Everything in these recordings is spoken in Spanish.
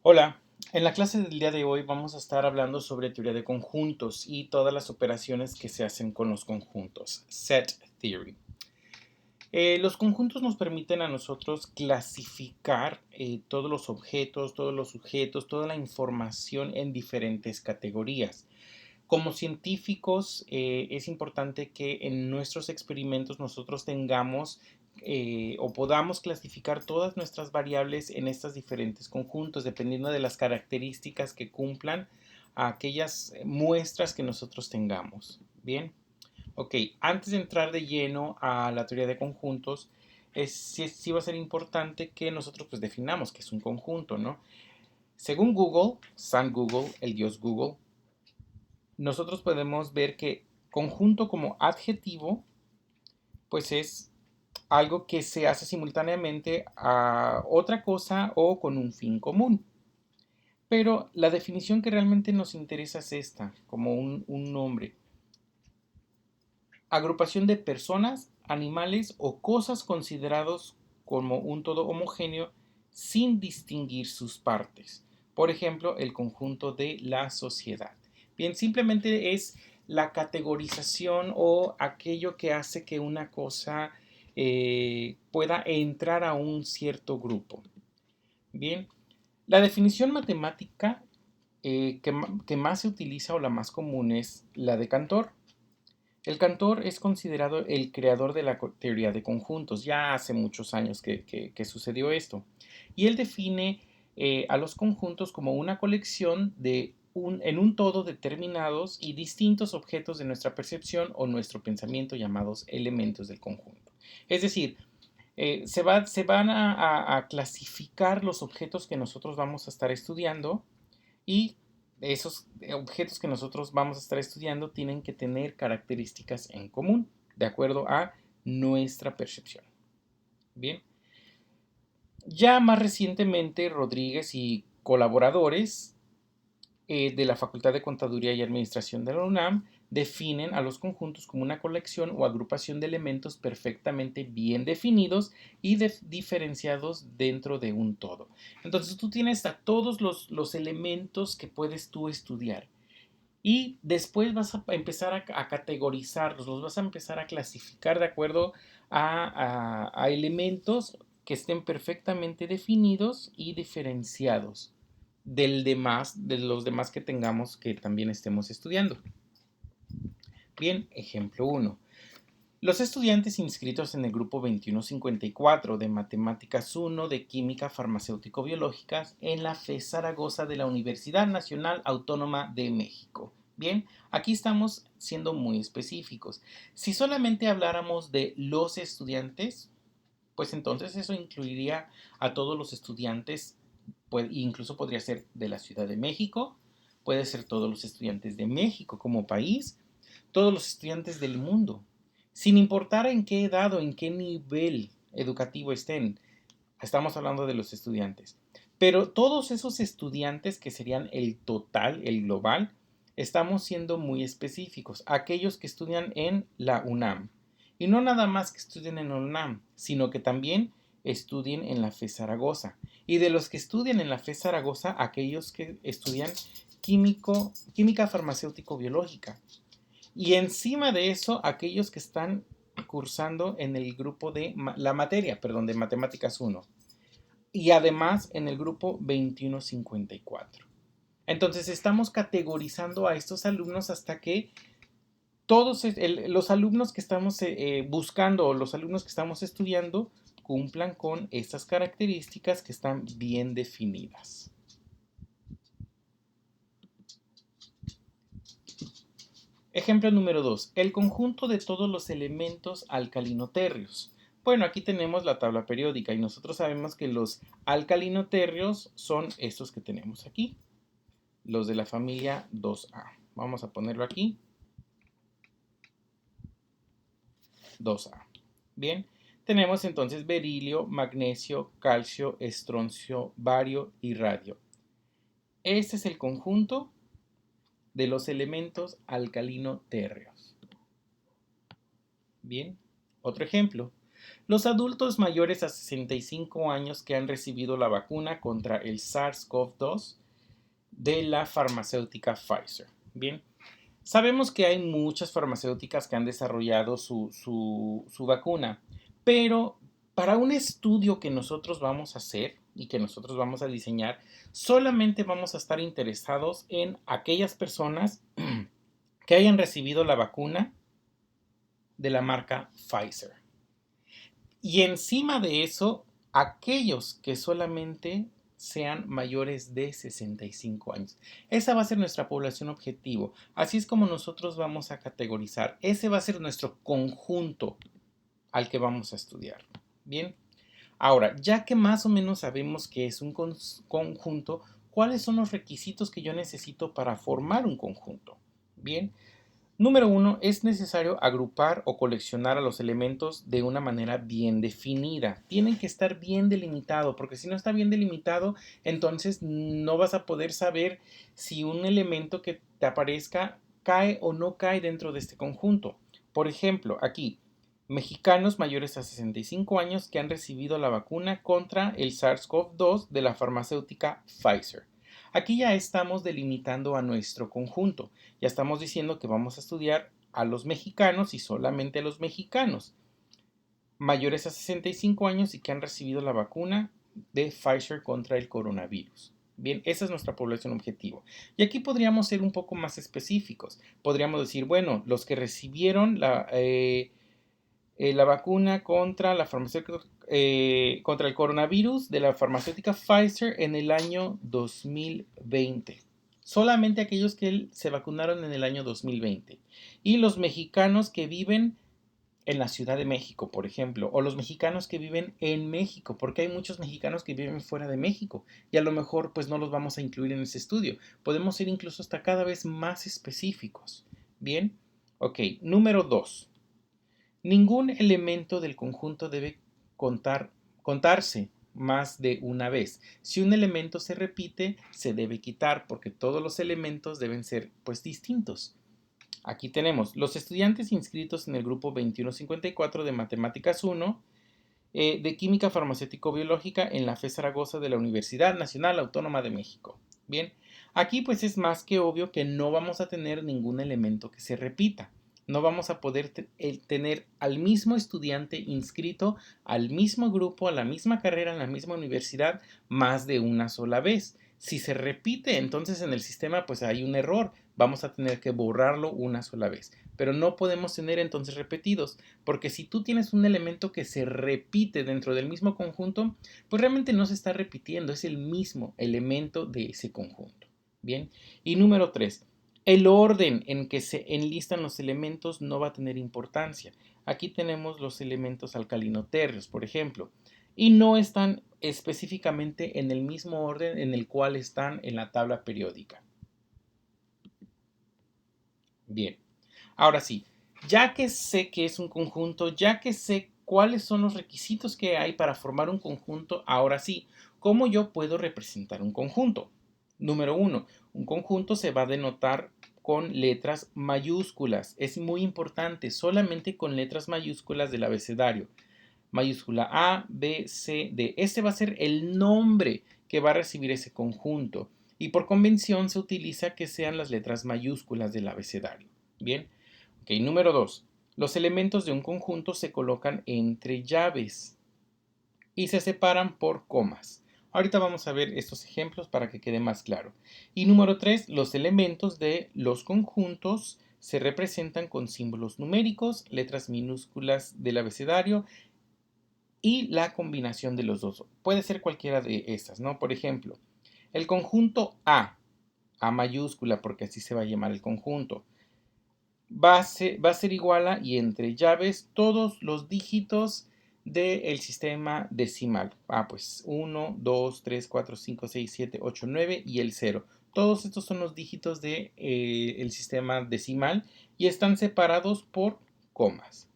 Hola, en la clase del día de hoy vamos a estar hablando sobre teoría de conjuntos y todas las operaciones que se hacen con los conjuntos, set theory. Los conjuntos nos permiten a nosotros clasificar todos los objetos, todos los sujetos, toda la información en diferentes categorías. Como científicos, es importante que en nuestros experimentos nosotros tengamos o podamos clasificar todas nuestras variables en estos diferentes conjuntos, dependiendo de las características que cumplan a aquellas muestras que nosotros tengamos. Bien, ok, antes de entrar de lleno a la teoría de conjuntos, sí va a ser importante que nosotros pues definamos qué es un conjunto, ¿no? Según Google, San Google, el dios Google, nosotros podemos ver que conjunto como adjetivo, pues es algo que se hace simultáneamente a otra cosa o con un fin común. Pero la definición que realmente nos interesa es esta, como un nombre. Agrupación de personas, animales o cosas considerados como un todo homogéneo sin distinguir sus partes. Por ejemplo, el conjunto de la sociedad. Bien, simplemente es la categorización o aquello que hace que una cosa pueda entrar a un cierto grupo. Bien, la definición matemática que más se utiliza o la más común es la de Cantor. El Cantor es considerado el creador de la teoría de conjuntos. Ya hace muchos años que sucedió esto. Y él define a los conjuntos como una colección en un todo determinados y distintos objetos de nuestra percepción o nuestro pensamiento llamados elementos del conjunto. Es decir, se van a clasificar los objetos que nosotros vamos a estar estudiando y esos objetos que nosotros vamos a estar estudiando tienen que tener características en común, de acuerdo a nuestra percepción. Bien, ya más recientemente Rodríguez y colaboradores de la Facultad de Contaduría y Administración de la UNAM definen a los conjuntos como una colección o agrupación de elementos perfectamente bien definidos y diferenciados dentro de un todo. Entonces tú tienes a todos los elementos que puedes tú estudiar y después vas a empezar a categorizarlos, los vas a empezar a clasificar de acuerdo a elementos que estén perfectamente definidos y diferenciados de los demás que tengamos que también estemos estudiando. Bien, ejemplo 1. Los estudiantes inscritos en el grupo 2154 de Matemáticas 1 de Química Farmacéutico-Biológicas en la FE Zaragoza de la Universidad Nacional Autónoma de México. Bien, aquí estamos siendo muy específicos. Si solamente habláramos de los estudiantes, pues entonces eso incluiría a todos los estudiantes, pues incluso podría ser de la Ciudad de México, puede ser todos los estudiantes de México como país, todos los estudiantes del mundo, sin importar en qué edad o en qué nivel educativo estén. Estamos hablando de los estudiantes. Pero todos esos estudiantes que serían el total, el global, estamos siendo muy específicos. Aquellos que estudian en la UNAM. Y no nada más que estudien en la UNAM, sino que también estudien en la FE Zaragoza. Y de los que estudian en la FE Zaragoza, aquellos que estudian química farmacéutico-biológica. Y encima de eso, aquellos que están cursando en el grupo de la materia, perdón, de Matemáticas 1. Y además en el grupo 2154. Entonces estamos categorizando a estos alumnos hasta que todos los alumnos que estamos buscando o los alumnos que estamos estudiando cumplan con estas características que están bien definidas. Ejemplo número 2. El conjunto de todos los elementos alcalinoterrios. Bueno, aquí tenemos la tabla periódica y nosotros sabemos que los alcalinoterrios son estos que tenemos aquí, los de la familia 2A. Vamos a ponerlo aquí, 2A. Bien, tenemos entonces berilio, magnesio, calcio, estroncio, bario y radio. Este es el conjunto de los elementos alcalino-térreos. Bien, otro ejemplo. Los adultos mayores a 65 años que han recibido la vacuna contra el SARS-CoV-2 de la farmacéutica Pfizer. Bien, sabemos que hay muchas farmacéuticas que han desarrollado su vacuna, pero para un estudio que nosotros vamos a hacer y que nosotros vamos a diseñar, solamente vamos a estar interesados en aquellas personas que hayan recibido la vacuna de la marca Pfizer. Y encima de eso, aquellos que solamente sean mayores de 65 años. Esa va a ser nuestra población objetivo. Así es como nosotros vamos a categorizar. Ese va a ser nuestro conjunto al que vamos a estudiar. Bien. Ahora, ya que más o menos sabemos que es un conjunto, ¿cuáles son los requisitos que yo necesito para formar un conjunto? Bien. Número uno, es necesario agrupar o coleccionar a los elementos de una manera bien definida. Tienen que estar bien delimitados, porque si no está bien delimitado, entonces no vas a poder saber si un elemento que te aparezca cae o no cae dentro de este conjunto. Por ejemplo, aquí, mexicanos mayores a 65 años que han recibido la vacuna contra el SARS-CoV-2 de la farmacéutica Pfizer. Aquí ya estamos delimitando a nuestro conjunto. Ya estamos diciendo que vamos a estudiar a los mexicanos y solamente a los mexicanos mayores a 65 años y que han recibido la vacuna de Pfizer contra el coronavirus. Bien, esa es nuestra población objetivo. Y aquí podríamos ser un poco más específicos. Podríamos decir, bueno, los que recibieron la vacuna contra la farmacéutica, contra el coronavirus de la farmacéutica Pfizer en el año 2020. Solamente aquellos que se vacunaron en el año 2020. Y los mexicanos que viven en la Ciudad de México, por ejemplo, o los mexicanos que viven en México, porque hay muchos mexicanos que viven fuera de México y a lo mejor pues no los vamos a incluir en ese estudio. Podemos ser incluso hasta cada vez más específicos. Bien, ok, número 2. Ningún elemento del conjunto debe contarse más de una vez. Si un elemento se repite, se debe quitar porque todos los elementos deben ser pues distintos. Aquí tenemos los estudiantes inscritos en el grupo 2154 de Matemáticas 1 de Química Farmacéutico-Biológica en la FE Zaragoza de la Universidad Nacional Autónoma de México. Bien, aquí pues es más que obvio que no vamos a tener ningún elemento que se repita. No vamos a poder tener al mismo estudiante inscrito al mismo grupo, a la misma carrera, en la misma universidad, más de una sola vez. Si se repite, entonces en el sistema pues hay un error. Vamos a tener que borrarlo una sola vez. Pero no podemos tener entonces repetidos, porque si tú tienes un elemento que se repite dentro del mismo conjunto, pues realmente no se está repitiendo, es el mismo elemento de ese conjunto. Bien, y número 3, el orden en que se enlistan los elementos no va a tener importancia. Aquí tenemos los elementos alcalino-térreos, por ejemplo, y no están específicamente en el mismo orden en el cual están en la tabla periódica. Bien, ahora sí, ya que sé que es un conjunto, ya que sé cuáles son los requisitos que hay para formar un conjunto, ahora sí, ¿cómo yo puedo representar un conjunto? Número uno, un conjunto se va a denotar con letras mayúsculas. Es muy importante, solamente con letras mayúsculas del abecedario. Mayúscula A, B, C, D. Este va a ser el nombre que va a recibir ese conjunto. Y por convención se utiliza que sean las letras mayúsculas del abecedario. Bien. Ok, número 2. Los elementos de un conjunto se colocan entre llaves y se separan por comas. Ahorita vamos a ver estos ejemplos para que quede más claro. Y número 3. Los elementos de los conjuntos se representan con símbolos numéricos, letras minúsculas del abecedario y la combinación de los dos. Puede ser cualquiera de estas, ¿no? Por ejemplo, el conjunto A mayúscula, porque así se va a llamar el conjunto, va a ser igual a y entre llaves todos los dígitos del sistema decimal. Pues 1, 2, 3, 4, 5, 6, 7, 8, 9 y el 0. Todos estos son los dígitos del el sistema decimal y están separados por comas.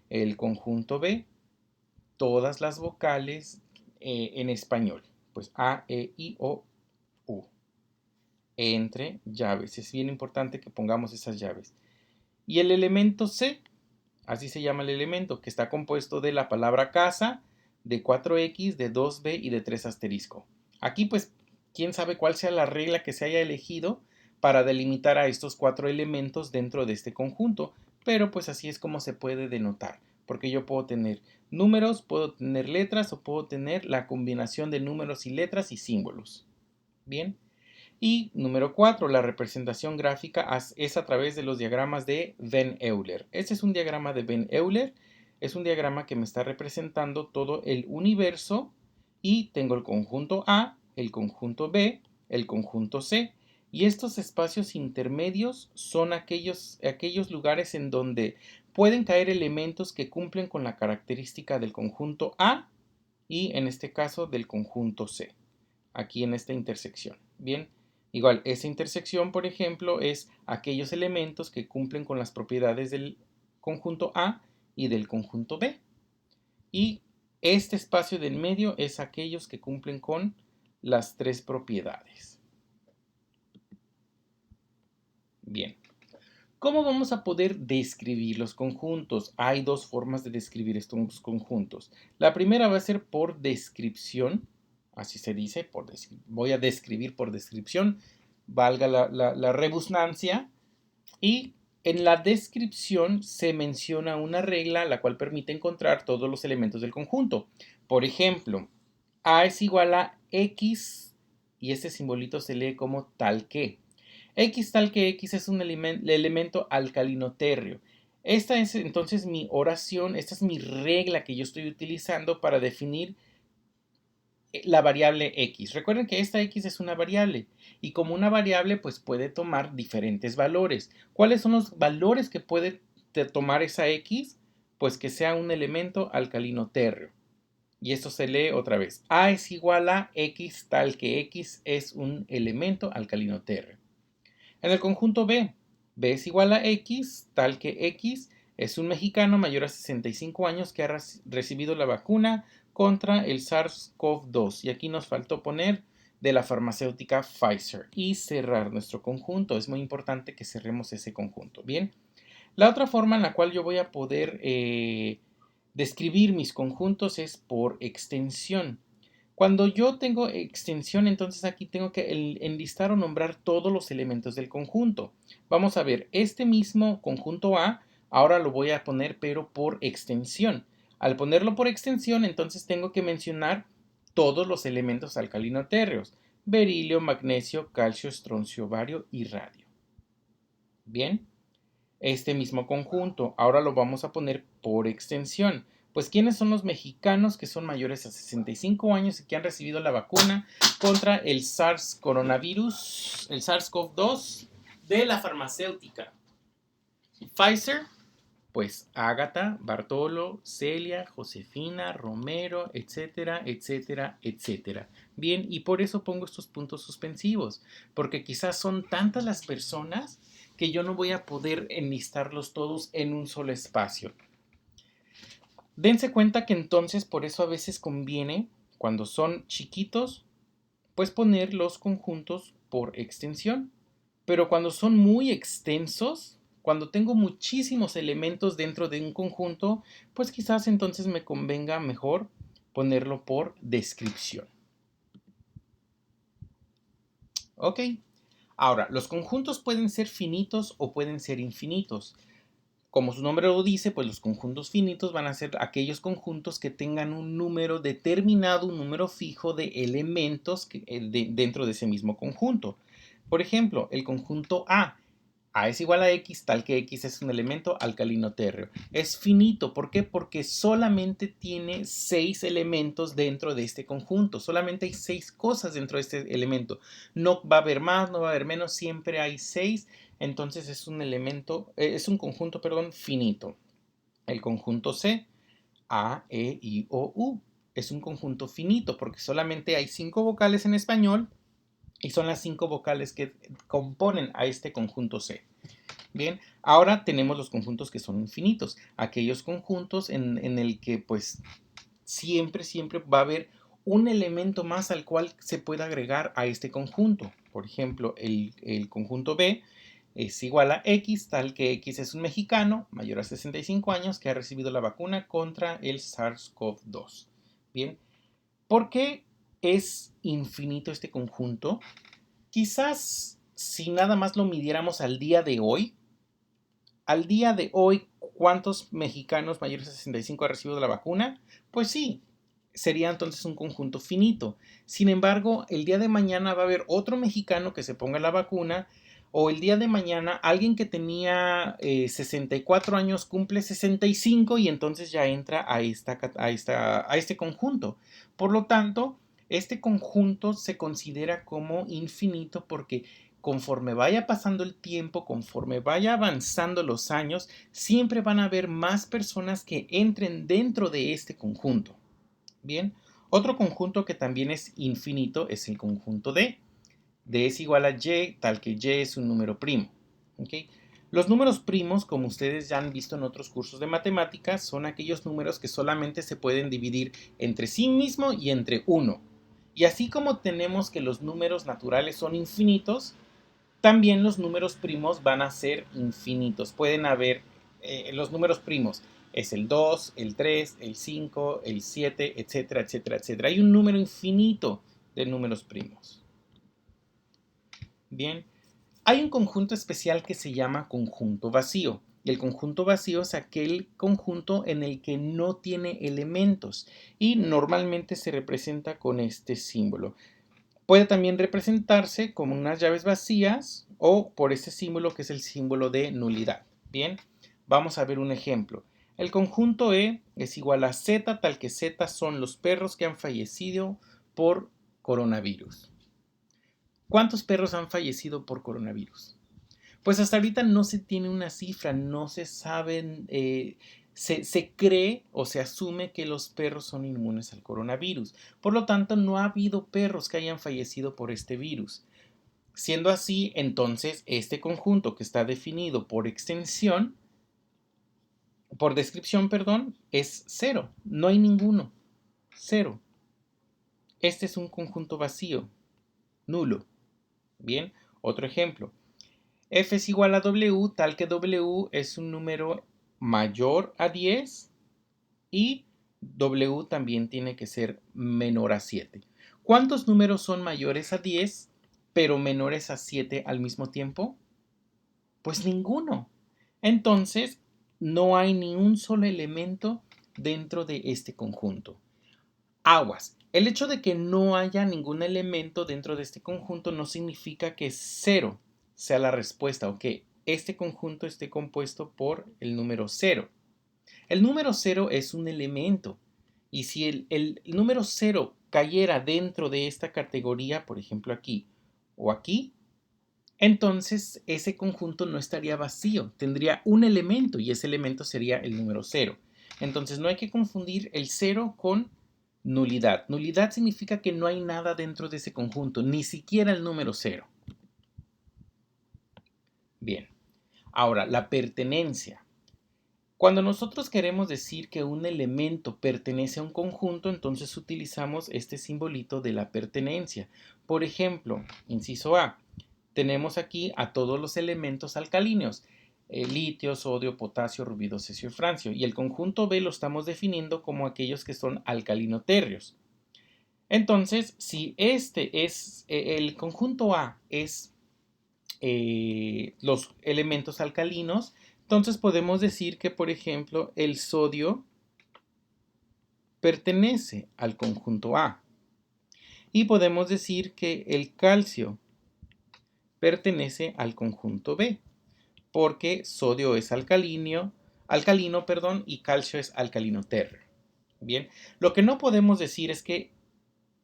El conjunto B, todas las vocales en español. Pues A, E, I, O, U. Entre llaves. Es bien importante que pongamos esas llaves. Y el elemento C, Así se llama el elemento, que está compuesto de la palabra casa, de 4x, de 2b y de 3 asterisco. Aquí pues, quién sabe cuál sea la regla que se haya elegido para delimitar a estos 4 elementos dentro de este conjunto, pero pues así es como se puede denotar, porque yo puedo tener números, puedo tener letras o puedo tener la combinación de números y letras y símbolos. Bien. Y número 4, la representación gráfica es a través de los diagramas de Venn Euler. Este es un diagrama de Venn Euler. Es un diagrama que me está representando todo el universo y tengo el conjunto A, el conjunto B, el conjunto C. Y estos espacios intermedios son aquellos lugares en donde pueden caer elementos que cumplen con la característica del conjunto A y en este caso del conjunto C, aquí en esta intersección. Bien, igual, esa intersección, por ejemplo, es aquellos elementos que cumplen con las propiedades del conjunto A y del conjunto B. Y este espacio del medio es aquellos que cumplen con las tres propiedades. Bien. ¿Cómo vamos a poder describir los conjuntos? Hay dos formas de describir estos conjuntos. La primera va a ser por descripción, así se dice, voy a describir por descripción, valga la rebusnancia, y en la descripción se menciona una regla la cual permite encontrar todos los elementos del conjunto. Por ejemplo, A es igual a X y este simbolito se lee como tal que. X tal que X es un elemento alcalino térreo. Esta es entonces mi oración, esta es mi regla que yo estoy utilizando para definir la variable X. Recuerden que esta X es una variable y como una variable pues puede tomar diferentes valores. ¿Cuáles son los valores que puede tomar esa X? Pues que sea un elemento alcalino térreo. Y esto se lee otra vez. A es igual a X tal que X es un elemento alcalino térreo. En el conjunto B, B es igual a X, tal que X es un mexicano mayor a 65 años que ha recibido la vacuna contra el SARS-CoV-2. Y aquí nos faltó poner de la farmacéutica Pfizer y cerrar nuestro conjunto. Es muy importante que cerremos ese conjunto. Bien, la otra forma en la cual yo voy a poder describir mis conjuntos es por extensión. Cuando yo tengo extensión, entonces aquí tengo que enlistar o nombrar todos los elementos del conjunto. Vamos a ver, este mismo conjunto A, ahora lo voy a poner pero por extensión. Al ponerlo por extensión, entonces tengo que mencionar todos los elementos alcalino-térreos: berilio, magnesio, calcio, estroncio, bario y radio. Bien, este mismo conjunto, ahora lo vamos a poner por extensión. Pues, ¿quiénes son los mexicanos que son mayores a 65 años y que han recibido la vacuna contra el SARS coronavirus, el SARS-CoV-2 de la farmacéutica Pfizer? Pues Ágata, Bartolo, Celia, Josefina, Romero, etcétera, etcétera, etcétera. Bien, y por eso pongo estos puntos suspensivos, porque quizás son tantas las personas que yo no voy a poder enlistarlos todos en un solo espacio. Dense cuenta que entonces por eso a veces conviene, cuando son chiquitos, pues poner los conjuntos por extensión. Pero cuando son muy extensos, cuando tengo muchísimos elementos dentro de un conjunto, pues quizás entonces me convenga mejor ponerlo por descripción. Ok. Ahora, los conjuntos pueden ser finitos o pueden ser infinitos. Como su nombre lo dice, pues los conjuntos finitos van a ser aquellos conjuntos que tengan un número determinado, un número fijo de elementos dentro de ese mismo conjunto. Por ejemplo, el conjunto A. A es igual a X, tal que X es un elemento alcalino térreo. Es finito, ¿por qué? Porque solamente tiene 6 elementos dentro de este conjunto. Solamente hay 6 cosas dentro de este elemento. No va a haber más, no va a haber menos, siempre hay 6. Entonces es un conjunto, finito. El conjunto C, A, E, I, O, U, es un conjunto finito porque solamente hay 5 vocales en español y son las 5 vocales que componen a este conjunto C. Bien, ahora tenemos los conjuntos que son infinitos, aquellos conjuntos en el que pues siempre va a haber un elemento más al cual se pueda agregar a este conjunto. Por ejemplo, el conjunto B es igual a X, tal que X es un mexicano mayor a 65 años que ha recibido la vacuna contra el SARS-CoV-2. Bien, ¿por qué es infinito este conjunto? Quizás si nada más lo midiéramos al día de hoy, ¿cuántos mexicanos mayores de 65 han recibido la vacuna? Pues sí, sería entonces un conjunto finito. Sin embargo, el día de mañana va a haber otro mexicano que se ponga la vacuna, o el día de mañana alguien que tenía 64 años cumple 65 y entonces ya entra a este conjunto. Por lo tanto, este conjunto se considera como infinito porque conforme vaya pasando el tiempo, conforme vaya avanzando los años, siempre van a haber más personas que entren dentro de este conjunto. Bien, otro conjunto que también es infinito es el conjunto D. D es igual a Y, tal que Y es un número primo. ¿Okay? Los números primos, como ustedes ya han visto en otros cursos de matemáticas, son aquellos números que solamente se pueden dividir entre sí mismo y entre 1. Y así como tenemos que los números naturales son infinitos, también los números primos van a ser infinitos. Pueden haber los números primos. Es el 2, el 3, el 5, el 7, etcétera, etcétera, etcétera. Hay un número infinito de números primos. Bien, hay un conjunto especial que se llama conjunto vacío. Y el conjunto vacío es aquel conjunto en el que no tiene elementos y normalmente se representa con este símbolo. Puede también representarse como unas llaves vacías o por este símbolo que es el símbolo de nulidad. Bien, vamos a ver un ejemplo. El conjunto E es igual a Z, tal que Z son los perros que han fallecido por coronavirus. ¿Cuántos perros han fallecido por coronavirus? Pues hasta ahorita no se tiene una cifra, no se saben, se cree o se asume que los perros son inmunes al coronavirus. Por lo tanto, no ha habido perros que hayan fallecido por este virus. Siendo así, entonces, este conjunto que está definido por extensión, por descripción, perdón, es cero. No hay ninguno. Cero. Este es un conjunto vacío, nulo. Bien, otro ejemplo. F es igual a W, tal que W es un número mayor a 10 y W también tiene que ser menor a 7. ¿Cuántos números son mayores a 10 pero menores a 7 al mismo tiempo? Pues ninguno. Entonces, no hay ni un solo elemento dentro de este conjunto. Aguas. El hecho de que no haya ningún elemento dentro de este conjunto no significa que 0 sea la respuesta o que este conjunto esté compuesto por el número 0. El número 0 es un elemento y si el número 0 cayera dentro de esta categoría, por ejemplo aquí o aquí, entonces ese conjunto no estaría vacío, tendría un elemento y ese elemento sería el número 0. Entonces no hay que confundir el 0 con nulidad. Nulidad significa que no hay nada dentro de ese conjunto, ni siquiera el número 0. Bien, ahora la pertenencia. Cuando nosotros queremos decir que un elemento pertenece a un conjunto, entonces utilizamos este simbolito de la pertenencia. Por ejemplo, inciso A, tenemos aquí a todos los elementos alcalinos, litio, sodio, potasio, rubidio, cesio y francio. Y el conjunto B lo estamos definiendo como aquellos que son alcalino-térreos. Entonces, si este es, el conjunto A es los elementos alcalinos, entonces podemos decir que, por ejemplo, el sodio pertenece al conjunto A. Y podemos decir que el calcio pertenece al conjunto B, porque sodio es alcalino, y calcio es alcalino térreo. Bien, lo que no podemos decir es que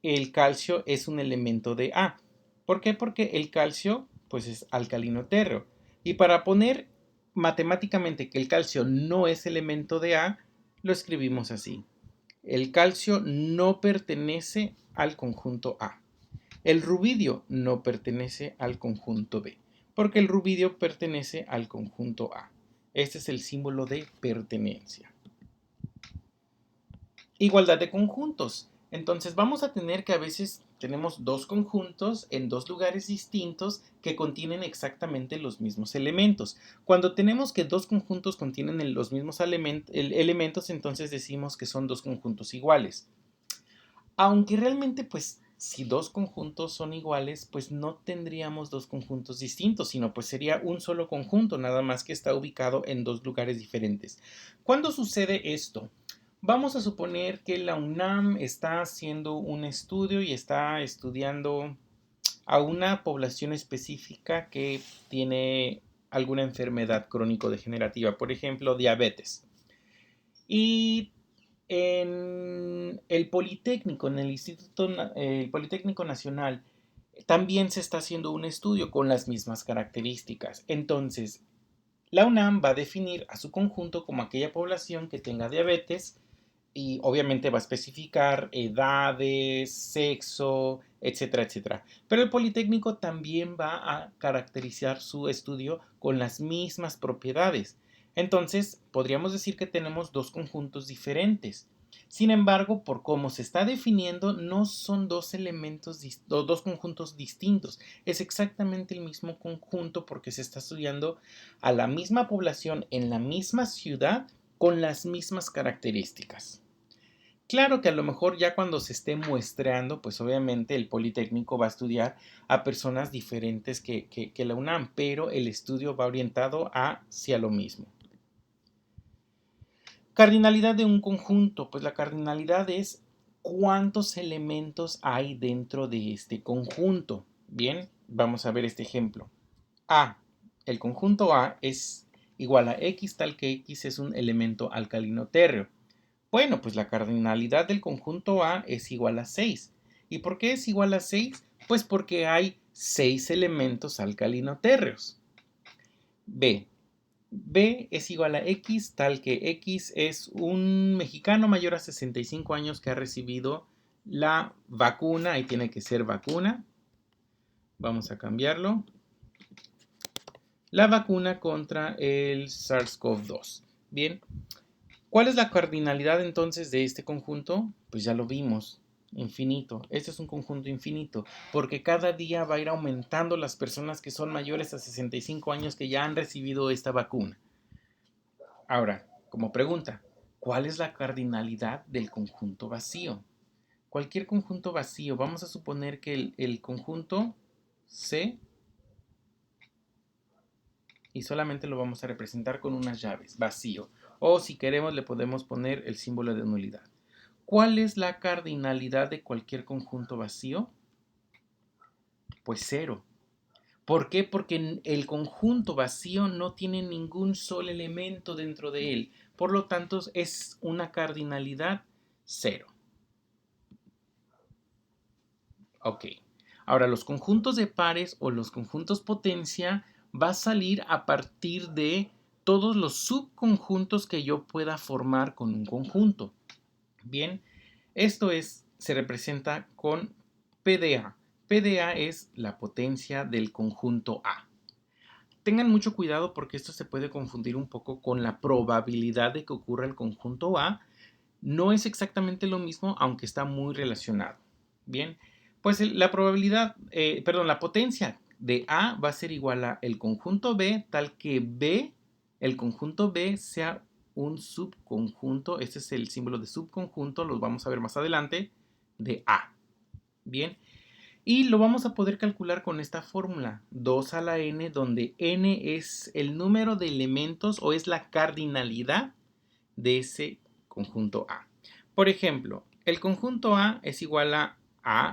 el calcio es un elemento de A. ¿Por qué? Porque el calcio pues es alcalino térreo. Y para poner matemáticamente que el calcio no es elemento de A, lo escribimos así. El calcio no pertenece al conjunto A. El rubidio no pertenece al conjunto B, porque el rubidio pertenece al conjunto A. Este es el símbolo de pertenencia. Igualdad de conjuntos. Entonces vamos a tener que a veces tenemos dos conjuntos en dos lugares distintos que contienen exactamente los mismos elementos. Cuando tenemos que dos conjuntos contienen los mismos elementos, entonces decimos que son dos conjuntos iguales. Aunque realmente, pues, si dos conjuntos son iguales, pues no tendríamos dos conjuntos distintos, sino pues sería un solo conjunto, nada más que está ubicado en dos lugares diferentes. ¿Cuándo sucede esto? Vamos a suponer que la UNAM está haciendo un estudio y está estudiando a una población específica que tiene alguna enfermedad crónico-degenerativa, por ejemplo, diabetes. Y en el Politécnico, en el el Politécnico Nacional, también se está haciendo un estudio con las mismas características. Entonces, la UNAM va a definir a su conjunto como aquella población que tenga diabetes y obviamente va a especificar edades, sexo, etcétera, etcétera. Pero el Politécnico también va a caracterizar su estudio con las mismas propiedades. Entonces, podríamos decir que tenemos dos conjuntos diferentes. Sin embargo, por cómo se está definiendo, no son dos elementos o dos conjuntos distintos. Es exactamente el mismo conjunto porque se está estudiando a la misma población en la misma ciudad con las mismas características. Claro que a lo mejor ya cuando se esté muestreando, pues obviamente el Politécnico va a estudiar a personas diferentes que la UNAM, pero el estudio va orientado hacia lo mismo. Cardinalidad de un conjunto. Pues la cardinalidad es cuántos elementos hay dentro de este conjunto. Bien, vamos a ver este ejemplo. A. El conjunto A es igual a X tal que X es un elemento alcalino térreo. Bueno, pues la cardinalidad del conjunto A es igual a 6. ¿Y por qué es igual a 6? Pues porque hay 6 elementos alcalino térreos. B. B es igual a X, tal que X es un mexicano mayor a 65 años que ha recibido la vacuna, y tiene que ser vacuna. Vamos a cambiarlo. La vacuna contra el SARS-CoV-2. Bien, ¿cuál es la cardinalidad entonces de este conjunto? Pues ya lo vimos, infinito. Este es un conjunto infinito, porque cada día va a ir aumentando las personas que son mayores a 65 años que ya han recibido esta vacuna. Ahora, como pregunta, ¿cuál es la cardinalidad del conjunto vacío? Cualquier conjunto vacío, vamos a suponer que el conjunto C, y solamente lo vamos a representar con unas llaves, vacío. O si queremos le podemos poner el símbolo de nulidad. ¿Cuál es la cardinalidad de cualquier conjunto vacío? Pues cero. ¿Por qué? Porque el conjunto vacío no tiene ningún solo elemento dentro de él. Por lo tanto, es una cardinalidad cero. Ok. Ahora, los conjuntos de pares o los conjuntos potencia va a salir a partir de todos los subconjuntos que yo pueda formar con un conjunto. Bien, se representa con PDA. PDA es la potencia del conjunto A. Tengan mucho cuidado porque esto se puede confundir un poco con la probabilidad de que ocurra el conjunto A. No es exactamente lo mismo, aunque está muy relacionado. Bien, pues la potencia de A va a ser igual a el conjunto B, tal que B, el conjunto B sea un subconjunto, este es el símbolo de subconjunto, los vamos a ver más adelante, de A. Bien, y lo vamos a poder calcular con esta fórmula, 2 a la n, donde n es el número de elementos o es la cardinalidad de ese conjunto A. Por ejemplo, el conjunto A es igual a,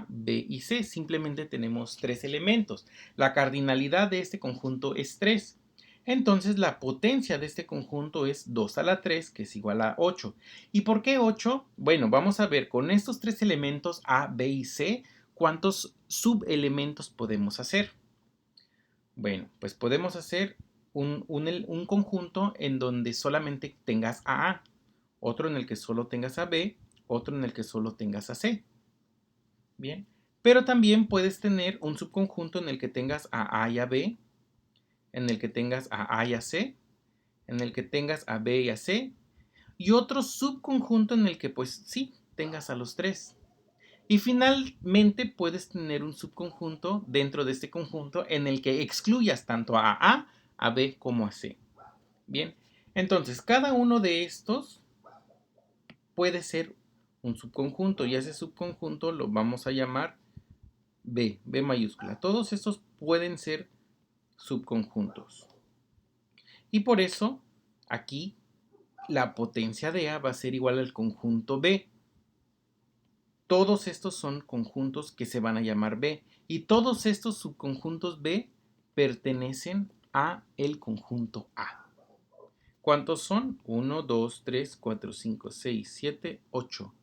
B y C. Simplemente tenemos tres elementos. La cardinalidad de este conjunto es 3. Entonces la potencia de este conjunto es 2 a la 3, que es igual a 8. ¿Y por qué 8? Bueno, vamos a ver con estos tres elementos A, B y C, ¿cuántos subelementos podemos hacer? Bueno, pues podemos hacer un conjunto en donde solamente tengas a A, otro en el que solo tengas a B, otro en el que solo tengas a C. Bien, pero también puedes tener un subconjunto en el que tengas a y a B, en el que tengas a y a C, en el que tengas a B y a C, y otro subconjunto en el que pues sí, tengas a los tres. Y finalmente puedes tener un subconjunto dentro de este conjunto en el que excluyas tanto a B como a C. Bien, entonces cada uno de estos puede ser un subconjunto y a ese subconjunto lo vamos a llamar B mayúscula. Todos estos pueden ser subconjuntos. Y por eso aquí la potencia de A va a ser igual al conjunto B. Todos estos son conjuntos que se van a llamar B y todos estos subconjuntos B pertenecen a el conjunto A. ¿Cuántos son? 1, 2, 3, 4, 5, 6, 7, 8.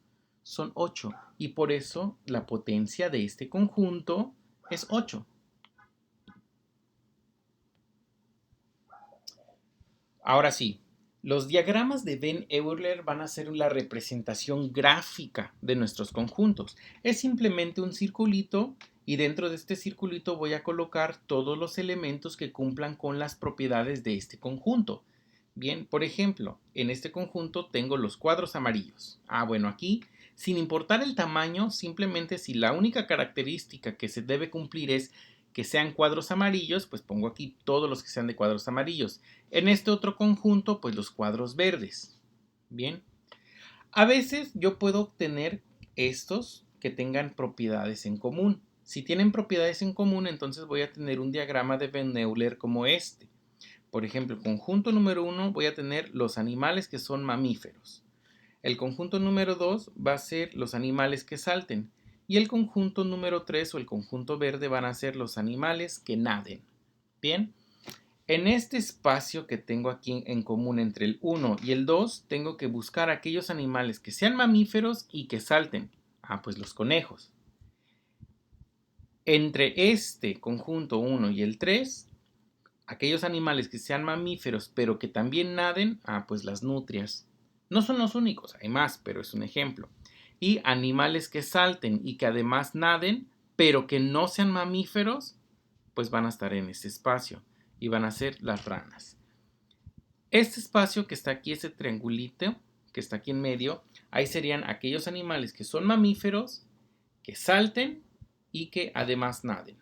Son 8 y por eso la potencia de este conjunto es 8. Ahora sí, los diagramas de Venn-Euler van a ser la representación gráfica de nuestros conjuntos. Es simplemente un circulito y dentro de este circulito voy a colocar todos los elementos que cumplan con las propiedades de este conjunto. Bien, por ejemplo, en este conjunto tengo los cuadros amarillos. Bueno, aquí, sin importar el tamaño, simplemente si la única característica que se debe cumplir es que sean cuadros amarillos, pues pongo aquí todos los que sean de cuadros amarillos. En este otro conjunto, pues los cuadros verdes. Bien. A veces yo puedo obtener estos que tengan propiedades en común. Si tienen propiedades en común, entonces voy a tener un diagrama de Venn-Euler como este. Por ejemplo, el conjunto número 1 voy a tener los animales que son mamíferos. El conjunto número 2 va a ser los animales que salten. Y el conjunto número 3 o el conjunto verde van a ser los animales que naden. Bien. En este espacio que tengo aquí en común entre el 1 y el 2, tengo que buscar aquellos animales que sean mamíferos y que salten. Pues los conejos. Entre este conjunto 1 y el 3, aquellos animales que sean mamíferos pero que también naden, pues las nutrias. No son los únicos, hay más, pero es un ejemplo. Y animales que salten y que además naden, pero que no sean mamíferos, pues van a estar en este espacio y van a ser las ranas. Este espacio que está aquí, ese triangulito que está aquí en medio, ahí serían aquellos animales que son mamíferos, que salten y que además naden.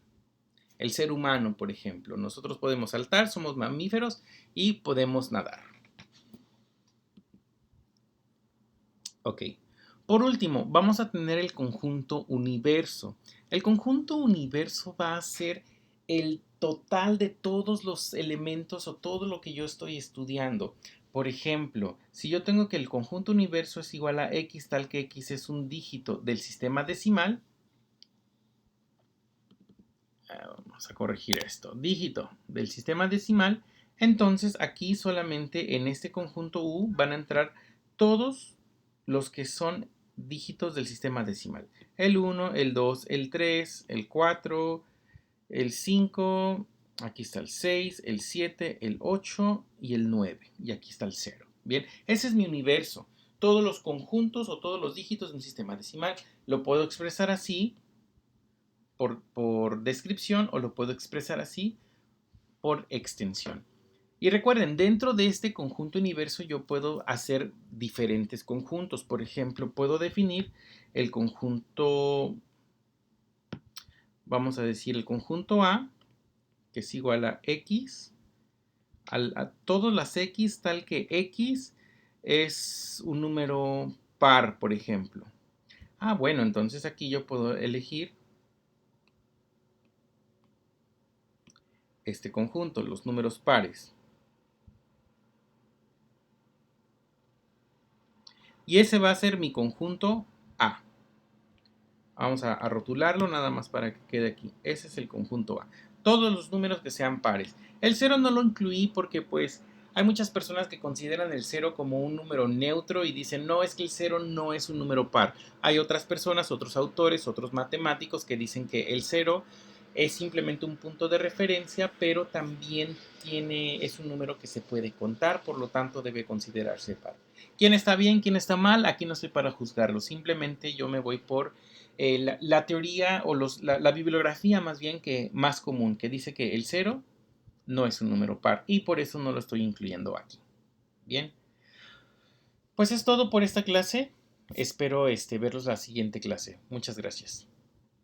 El ser humano, por ejemplo, nosotros podemos saltar, somos mamíferos y podemos nadar. Ok. Por último, vamos a tener el conjunto universo. El conjunto universo va a ser el total de todos los elementos o todo lo que yo estoy estudiando. Por ejemplo, si yo tengo que el conjunto universo es igual a x tal que x es un dígito del sistema decimal, vamos a corregir esto, dígito del sistema decimal, entonces aquí solamente en este conjunto U van a entrar todos los que son dígitos del sistema decimal. El 1, el 2, el 3, el 4, el 5, aquí está el 6, el 7, el 8 y el 9. Y aquí está el 0. Bien, ese es mi universo. Todos los conjuntos o todos los dígitos de un sistema decimal lo puedo expresar así por descripción o lo puedo expresar así por extensión. Y recuerden, dentro de este conjunto universo yo puedo hacer diferentes conjuntos. Por ejemplo, puedo definir el conjunto, vamos a decir el conjunto A, que es igual a X, a todas las X tal que X es un número par, por ejemplo. Bueno, entonces aquí yo puedo elegir este conjunto, los números pares. Y ese va a ser mi conjunto A. Vamos a rotularlo nada más para que quede aquí. Ese es el conjunto A. Todos los números que sean pares. El 0 no lo incluí porque pues hay muchas personas que consideran el 0 como un número neutro y dicen no, es que el 0 no es un número par. Hay otras personas, otros autores, otros matemáticos que dicen que el 0 es simplemente un punto de referencia, pero también es un número que se puede contar, por lo tanto debe considerarse par. ¿Quién está bien, quién está mal? Aquí no estoy para juzgarlo, simplemente yo me voy por la teoría o la bibliografía más bien que más común, que dice que el 0 no es un número par y por eso no lo estoy incluyendo aquí. Bien, pues es todo por esta clase. Espero verlos la siguiente clase. Muchas gracias.